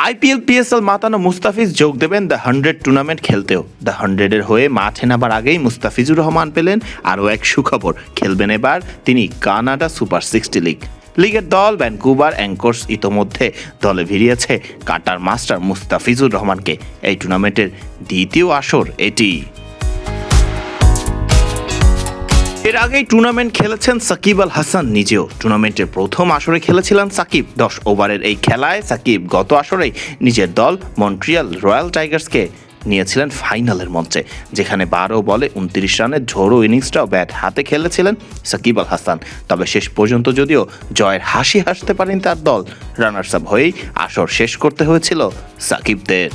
IPL PSL মাতানো Mustafiz যোগ দেবেন the 100 tournament খেলতেও। দ্য 100-এর হয়ে মাঠে নামার আগেই মুস্তাফিজুর রহমান পেলেন আরও এক সুখবর, খেলবেন এবার তিনি কানাডা সুপার 60 লিগের দল ভ্যানকুভার অ্যাঙ্কর্স ইতোমধ্যে দলে ভিড়িয়েছে কাটার মাস্টার মুস্তাফিজুর রহমানকে। এই টুর্নামেন্টের দ্বিতীয় আসর এটি। এর আগেই টুর্নামেন্ট খেলেছেন সাকিব আল হাসান নিজেও। টুর্নামেন্টের প্রথম আসরে খেলেছিলেন সাকিব। 10 ওভারের এই খেলায় সাকিব গত আসরেই নিজের দল মন্ট্রিয়াল রয়্যাল টাইগার্সকে নিয়েছিলেন ফাইনালের মঞ্চে, যেখানে 12 বলে 29 রানের ঝোড়ো ইনিংসটাও ব্যাট হাতে খেলেছিলেন সাকিব আল হাসান। তবে শেষ পর্যন্ত যদিও জয়ের হাসি হাসতে পারেন তার দল, রানার্স আপ হয়েই আসর শেষ করতে হয়েছিল সাকিবদের।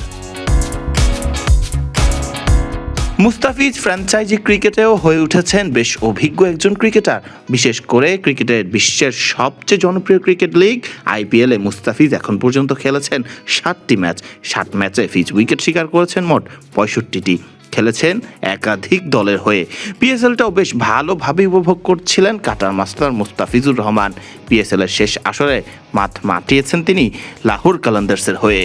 মুস্তাফিজ ফ্র্যাঞ্চাইজি ক্রিকেটেও হয়ে উঠেছেন বেশ অভিজ্ঞ একজন ক্রিকেটার। বিশেষ করে ক্রিকেটের বিশ্বের সবচেয়ে জনপ্রিয় ক্রিকেট লিগ আইপিএলে মুস্তাফিজ এখন পর্যন্ত খেলেছেন 7টি ম্যাচ। 7 ম্যাচে ফিজ উইকেট শিকার করেছেন মোট 65টি। খেলেছেন একাধিক দলের হয়ে। পিএসএলটাও বেশ ভালোভাবে উপভোগ করছিলেন কাটার মাস্টার মুস্তাফিজুর রহমান। পিএসএলের শেষ আসরে মাঠ মাতিয়েছেন তিনি লাহোর কালান্দার্সের হয়ে।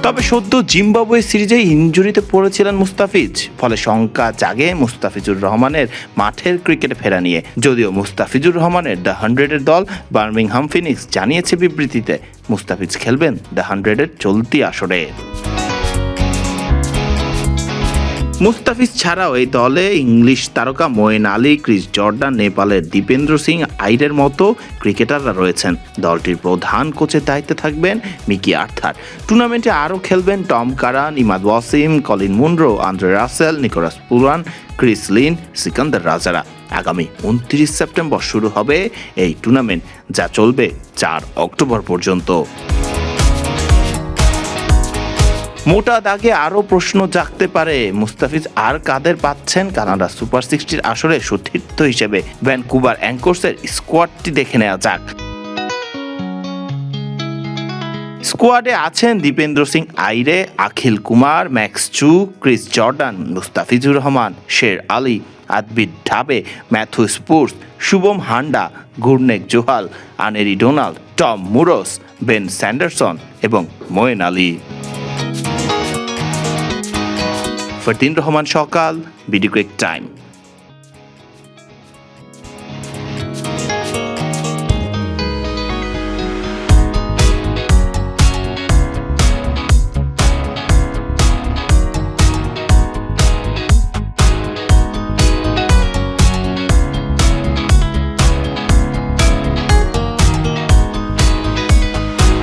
তবে সদ্য জিম্বাবুয়ে সিরিজে ইনজুরিতে পড়েছিলেন মুস্তাফিজ, ফলে শঙ্কা জাগে মুস্তাফিজুর রহমানের মাঠের ক্রিকেটে ফেরা নিয়ে। যদিও মুস্তাফিজুর রহমানের দ্য 100-এর দল বার্মিংহাম ফিনিক্স জানিয়েছে বিবৃতিতে মুস্তাফিজ খেলবেন দ্য 100-এর চলতি আসরে। মুস্তাফিজ ছাড়াও এই দলে ইংলিশ তারকা মোয়েন আলী, ক্রিস জর্ডান, নেপালের দীপেন্দ্র সিং আইরের মতো ক্রিকেটাররা রয়েছেন। দলটির প্রধান কোচের দায়িত্বে থাকবেন মিকি আর্থার। টুর্নামেন্টে আরও খেলবেন Tom Curran, Imad Wasim, Colin Munro, Andre Russell, Nicholas Pooran, Chris Lynn, Sikandar রাজারা। আগামী 29 সেপ্টেম্বর শুরু হবে এই টুর্নামেন্ট, যা চলবে 4 অক্টোবর পর্যন্ত। মোটা দাগে আরও প্রশ্ন জাগতে পারে, মুস্তাফিজ আর কাদের পাচ্ছেন কানাডা সুপার 60-র আসরে সতীর্থ হিসেবে। ভ্যানকুভার অ্যাঙ্কর্সের স্কোয়াডটি দেখে নেওয়া যাক। স্কোয়াডে আছেন Dipendra Singh Airee, Akhil Kumar, Max Chu, Chris Jordan, Mustafizur Rahman, Sher Ali, আদবির ঢাবে, Matthew Spoors, Shubham Handa, Gurnek Johal, Aneurin Donald, Tom Moores, Ben Sanderson এবং মোয়েন আলী। ফরদিন রহমান সকাল, বিডি কুইক টাইম।